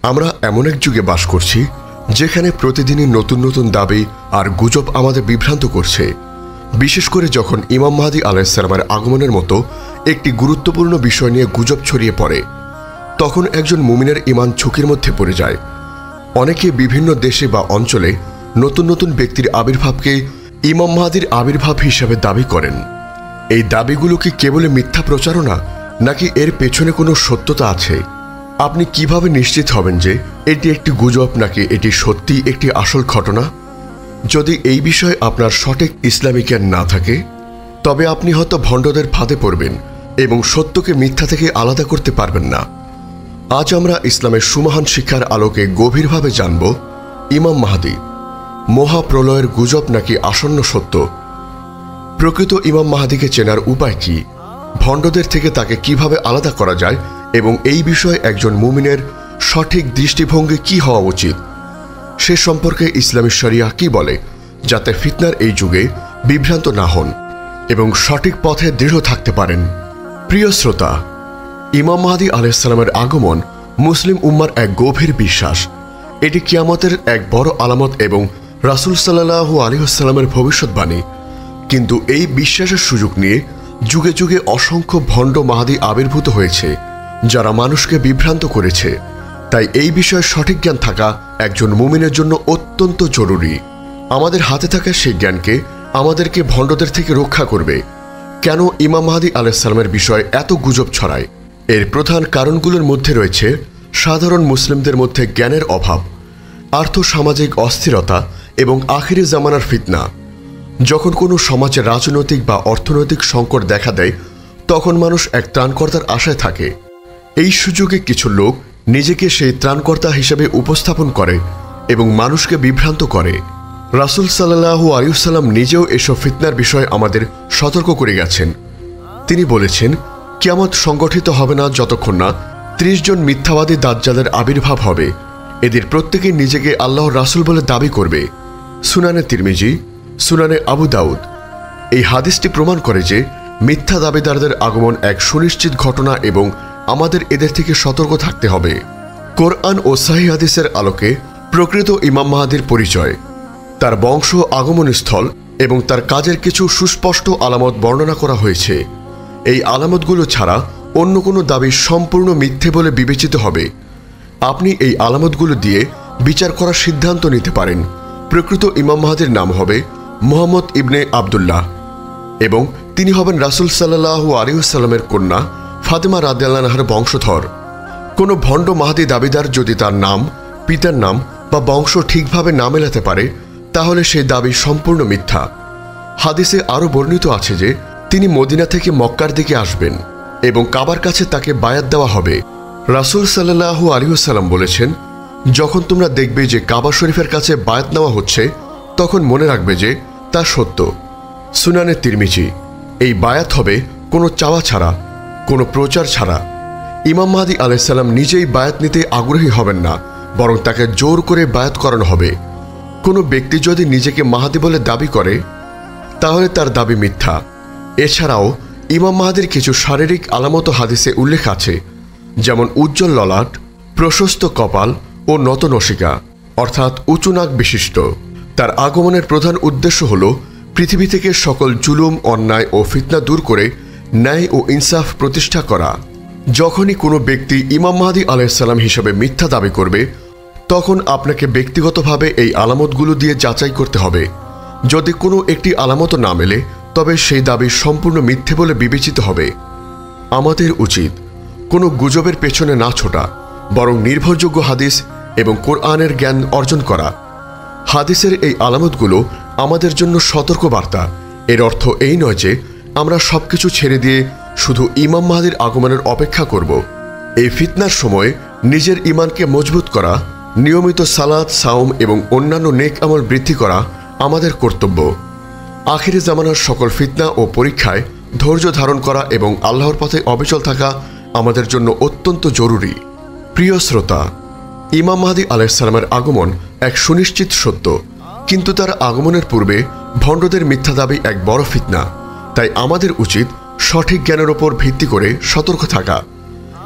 আমরা এমন এক যুগে বাস করছি যেখানে প্রতিদিনই নতুন নতুন দাবি আর গুজব আমাদের বিভ্রান্ত করছে। বিশেষ করে যখন ইমাম মাহদী আলাইহিস সালামের আগমনের মতো একটি গুরুত্বপূর্ণ বিষয় নিয়ে গুজব ছড়িয়ে পড়ে, তখন একজন মুমিনের ঈমান ঝুঁকির মধ্যে পড়ে যায়। অনেকে বিভিন্ন দেশে বা অঞ্চলে নতুন নতুন ব্যক্তির আবির্ভাবকে ইমাম মাহদীর আবির্ভাব হিসাবে দাবি করেন। এই দাবিগুলো কি কেবল মিথ্যা প্রচারণা, নাকি এর পেছনে কোনো সত্যতা আছে? আপনি কিভাবে নিশ্চিত হবেন যে এটি একটি গুজব নাকি এটি সত্যি একটি আসল ঘটনা? যদি এই বিষয়ে আপনার সঠিক ইসলামী জ্ঞান না থাকে, তবে আপনি হয়তো ভণ্ডদের ফাঁদে পড়বেন এবং সত্যকে মিথ্যা থেকে আলাদা করতে পারবেন না। আজ আমরা ইসলামের সুমহান শিক্ষার আলোকে গভীরভাবে জানব ইমাম মাহদী মহাপ্রলয়ের গুজব নাকি আসন্ন সত্য। প্রকৃত ইমাম মাহদীকে চেনার উপায় কি, ভণ্ডদের থেকে তাকে কিভাবে আলাদা করা যায় এবং এই বিষয়ে একজন মুমিনের সঠিক দৃষ্টিভঙ্গি কি হওয়া উচিত, সে সম্পর্কে ইসলামী শরিয়া কি বলে, যাতে ফিতনার এই যুগে বিভ্রান্ত না হন এবং সঠিক পথে দৃঢ় থাকতে পারেন। প্রিয় শ্রোতা, ইমাম মাহদী আলাইহিস সালামের আগমন মুসলিম উম্মার এক গভীর বিশ্বাস। এটি কিয়ামতের এক বড় আলামত এবং রাসূল সাল্লাল্লাহু আলাইহি ওয়াসাল্লামের ভবিষ্যৎবাণী। কিন্তু এই বিশ্বাসের সুযোগ নিয়ে যুগে যুগে অসংখ্য ভণ্ড মাহদী আবির্ভূত হয়েছে, যারা মানুষকে বিভ্রান্ত করেছে। তাই এই বিষয়ে সঠিক জ্ঞান থাকা একজন মুমিনের জন্য অত্যন্ত জরুরি। আমাদের হাতে থাকা সেই জ্ঞানকে আমাদেরকে ভণ্ডদের থেকে রক্ষা করবে। কেন ইমাম মাহদী আলাইহিস সালামের বিষয়ে এত গুজব ছড়ায়? এর প্রধান কারণগুলোর মধ্যে রয়েছে সাধারণ মুসলিমদের মধ্যে জ্ঞানের অভাব, আর্থসামাজিক অস্থিরতা এবং আখিরি জামানার ফিতনা। যখন কোনো সমাজে রাজনৈতিক বা অর্থনৈতিক সংকট দেখা দেয়, তখন মানুষ এক ত্রাণকর্তার আশায় থাকে। এই সুযোগে কিছু লোক নিজেকে সেই ত্রাণকর্তা হিসেবে উপস্থাপন করে এবং মানুষকে বিভ্রান্ত করে। রাসূল সাল্লাল্লাহু আলাইহি ওয়াসাল্লাম নিজেও এসব ফিতনার বিষয়ে আমাদের সতর্ক করে গেছেন। তিনি বলেছেন, কিয়ামত সংগঠিত হবে না যতক্ষণ না ৩০ জন মিথ্যাবাদী দাজ্জালের আবির্ভাব হবে। এদের প্রত্যেকেই নিজেকে আল্লাহর রাসূল বলে দাবি করবে। সুনানে তিরমিজি, সুনানে আবু দাউদ। এই হাদিসটি প্রমাণ করে যে মিথ্যা দাবিদারদের আগমন এক সুনিশ্চিত ঘটনা এবং আমাদের এদের থেকে সতর্ক থাকতে হবে। কোরআন ও সহিহ হাদিসের আলোকে প্রকৃত ইমাম মাহদীর পরিচয়, তার বংশ, আগমনস্থল এবং তার কাজের কিছু সুস্পষ্ট আলামত বর্ণনা করা হয়েছে। এই আলামতগুলো ছাড়া অন্য কোনো দাবি সম্পূর্ণ মিথ্যে বলে বিবেচিত হবে। আপনি এই আলামতগুলো দিয়ে বিচার করার সিদ্ধান্ত নিতে পারেন। প্রকৃত ইমাম মাহদীর নাম হবে মুহাম্মদ ইবনে আবদুল্লাহ এবং তিনি হবেন রাসূল সাল্লাল্লাহু আলাইহি ওয়াসাল্লামের কন্যা ফাতেমা রাদিয়াল্লাহু আনহার বংশধর। কোনো ভণ্ড মাহদী দাবিদার যদি তার নাম, পিতার নাম বা বংশ ঠিকভাবে না মেলাতে পারে, তাহলে সেই দাবি সম্পূর্ণ মিথ্যা। হাদিসে আরও বর্ণিত আছে যে তিনি মদিনা থেকে মক্কার দিকে আসবেন এবং কাবার কাছে তাকে বায়াত দেওয়া হবে। রাসূল সাল্লাল্লাহু আলাইহি ওয়াসাল্লাম বলেছেন, যখন তোমরা দেখবে যে কাবা শরীফের কাছে বায়াত নেওয়া হচ্ছে, তখন মনে রাখবে যে তা সত্য। সুনানে তিরমিজি। এই বায়াত হবে কোনো চাওয়া ছাড়া, কোনো প্রচার ছাড়া। ইমাম মাহদী আলাইহিস সালাম নিজেই বায়াত নিতে আগ্রহী হবেন না, বরং তাকে জোর করে বায়াত করানো হবে। কোনো ব্যক্তি যদি নিজেকে মাহদী বলে দাবি করে, তাহলে তার দাবি মিথ্যা। এছাড়াও ইমাম মাহদীর কিছু শারীরিক আলামত হাদিসে উল্লেখ আছে, যেমন উজ্জ্বল ললাট, প্রশস্ত কপাল ও নত নসিকা, অর্থাৎ উঁচু নাক বিশিষ্ট। তার আগমনের প্রধান উদ্দেশ্য হল পৃথিবী থেকে সকল জুলুম, অন্যায় ও ফিতনা দূর করে ন্যায় ও ইনসাফ প্রতিষ্ঠা করা। যখনই কোনো ব্যক্তি ইমাম মাহদী আলাইহিস সালাম হিসেবে মিথ্যা দাবি করবে, তখন আপনাকে ব্যক্তিগতভাবে এই আলামতগুলো দিয়ে যাচাই করতে হবে। যদি কোনো একটি আলামত না মেলে, তবে সেই দাবি সম্পূর্ণ মিথ্যে বলে বিবেচিত হবে। আমাদের উচিত কোনো গুজবের পেছনে না ছোটা, বরং নির্ভরযোগ্য হাদিস এবং কোরআনের জ্ঞান অর্জন করা। হাদিসের এই আলামতগুলো আমাদের জন্য সতর্ক বার্তা। এর অর্থ এই নয় যে আমরা সবকিছু ছেড়ে দিয়ে শুধু ইমাম মাহদীর আগমনের অপেক্ষা করব। এই ফিতনার সময় নিজের ঈমানকে মজবুত করা, নিয়মিত সালাত, সাওম এবং অন্যান্য নেক আমল বৃদ্ধি করা আমাদের কর্তব্য। আখিরি জামানার সকল ফিতনা ও পরীক্ষায় ধৈর্য ধারণ করা এবং আল্লাহর পথে অবিচল থাকা আমাদের জন্য অত্যন্ত জরুরি। প্রিয় শ্রোতা, ইমাম মাহদী আলাইহিস সালামের আগমন এক সুনিশ্চিত সত্য, কিন্তু তার আগমনের পূর্বে ভণ্ডদের মিথ্যা দাবি এক বড় ফিতনা। তাই আমাদের উচিত সঠিক জ্ঞানের উপর ভিত্তি করে সতর্ক থাকা।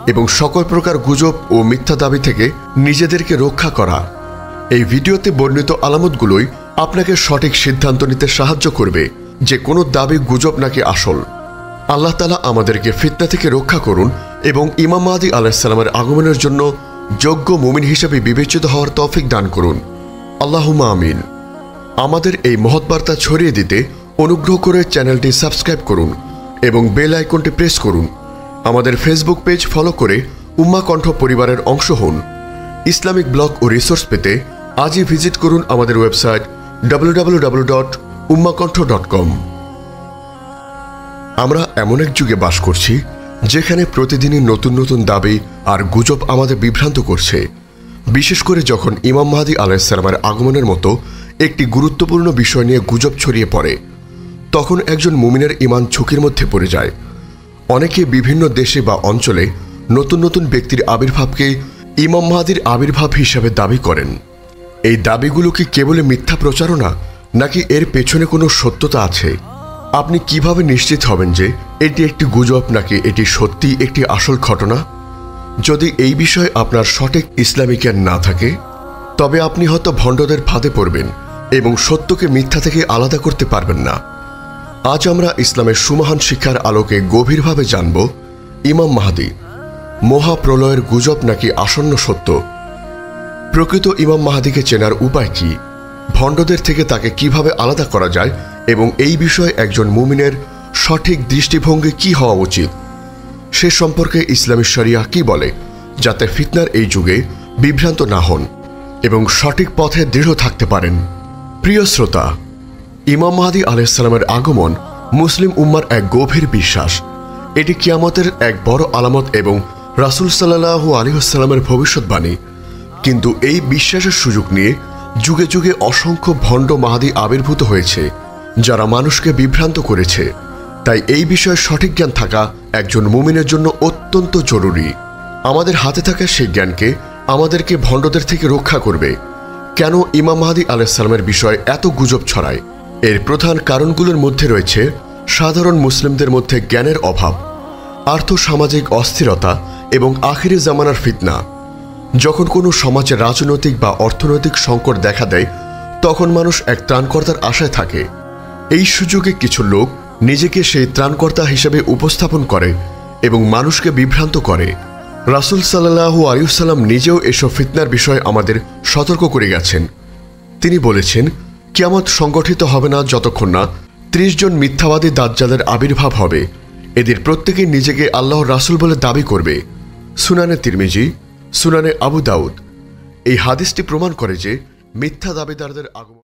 এবং সকল প্রকার গুজব ও মিথ্যা দাবি থেকে নিজেদেরকে রক্ষা করা। এই ভিডিওতে বর্ণিত আলামতগুলোই আপনাকে সঠিক সিদ্ধান্ত নিতে সাহায্য করবে যে কোনো দাবি গুজব নাকি আসল। আল্লাহ তাআলা আমাদেরকে ফিতনা থেকে রক্ষা করুন এবং ইমাম মাহদী আলাইহিস সালামের আগমনের জন্য যোগ্য মুমিন হিসেবে বিবেচিত হওয়ার তৌফিক দান করুন। আল্লাহুম্মা আমিন। আমাদের এই মহৎ বার্তা ছড়িয়ে দিতে অনুগ্রহ করে চ্যানেলটি সাবস্ক্রাইব করুন এবং বেল আইকনটি প্রেস করুন। আমাদের ফেসবুক পেজ ফলো করে উম্মাহ কণ্ঠ পরিবারের অংশ হন। ইসলামিক ব্লগ ও রিসোর্স পেতে আজই ভিজিট করুন আমাদের ওয়েবসাইট www.ummahkontho.com। আমরা এমন এক যুগে বাস করছি যেখানে প্রতিদিনই নতুন নতুন দাবি আর গুজব আমাদের বিভ্রান্ত করছে। বিশেষ করে যখন ইমাম মাহদী আলাইহিস সালামের আগমনের মতো একটি গুরুত্বপূর্ণ বিষয় নিয়ে গুজব ছড়িয়ে পড়ে, তখন একজন মুমিনের ঈমান ঝুঁকির মধ্যে পড়ে যায়। অনেকে বিভিন্ন দেশে বা অঞ্চলে নতুন নতুন ব্যক্তির আবির্ভাবকে ইমাম মাহদীর আবির্ভাব হিসাবে দাবি করেন। এই দাবিগুলো কি কেবল মিথ্যা প্রচারণা, নাকি এর পেছনে কোনো সত্যতা আছে? আপনি কিভাবে নিশ্চিত হবেন যে এটি একটি গুজব নাকি এটি সত্যি একটি আসল ঘটনা? যদি এই বিষয়ে আপনার সঠিক ইসলামী জ্ঞান না থাকে, তবে আপনি হয়তো ভণ্ডদের ফাঁদে পড়বেন এবং সত্যকে মিথ্যা থেকে আলাদা করতে পারবেন না। আজ আমরা ইসলামের সুমহান শিক্ষার আলোকে গভীরভাবে জানব ইমাম মাহদী মহাপ্রলয়ের গুজব নাকি আসন্ন সত্য। প্রকৃত ইমাম মাহদীকে চেনার উপায় কি? ভণ্ডদের থেকে তাকে কিভাবে আলাদা করা যায় এবং এই বিষয়ে একজন মুমিনের সঠিক দৃষ্টিভঙ্গি কি হওয়া উচিত সে সম্পর্কে ইসলামী শরিয়া কি বলে, যাতে ফিতনার এই যুগে বিভ্রান্ত না হন এবং সঠিক পথে দৃঢ় থাকতে পারেন। প্রিয় শ্রোতা, ইমাম মাহদী আলাইহিস সালামের আগমন মুসলিম উম্মার এক গভীর বিশ্বাস। এটি কিয়ামতের এক বড় আলামত এবং রাসূল সাল্লাল্লাহু আলাইহি ওয়াসাল্লামের ভবিষ্যৎবাণী। কিন্তু এই বিশ্বাসের সুযোগ নিয়ে যুগে যুগে অসংখ্য ভণ্ড মাহদী আবির্ভূত হয়েছে, যারা মানুষকে বিভ্রান্ত করেছে। তাই এই বিষয়ে সঠিক জ্ঞান থাকা একজন মুমিনের জন্য অত্যন্ত জরুরি। আমাদের হাতে থাকা সেই জ্ঞানকে আমাদেরকে ভণ্ডদের থেকে রক্ষা করবে। কেন ইমাম মাহদী আলাইহিস সালামের বিষয়ে এত গুজব ছড়ায়? এর প্রধান কারণগুলোর মধ্যে রয়েছে সাধারণ মুসলিমদের মধ্যে জ্ঞানের অভাব, আর্থসামাজিক অস্থিরতা এবং আখিরি জামানার ফিতনা। যখন কোনো সমাজে রাজনৈতিক বা অর্থনৈতিক সংকট দেখা দেয়, তখন মানুষ এক ত্রাণকর্তার আশায় থাকে। এই সুযোগে কিছু লোক নিজেকে সেই ত্রাণকর্তা হিসেবে উপস্থাপন করে এবং মানুষকে বিভ্রান্ত করে। রাসূল সাল্লাল্লাহু আলাইহি ওয়াসাল্লাম নিজেও এসব ফিতনার বিষয়ে আমাদের সতর্ক করে গেছেন। তিনি বলেছেন, কিয়ামত সংগঠিত হবে না যতক্ষণ না ৩০ জন মিথ্যাবাদী দাজ্জালের আবির্ভাব হবে। এদের প্রত্যেকেই নিজেকে আল্লাহর রাসূল বলে দাবি করবে। সুনানে তিরমিজি, সুনানে আবু দাউদ। এই হাদিসটি প্রমাণ করে যে মিথ্যা দাবিদারদের আগমন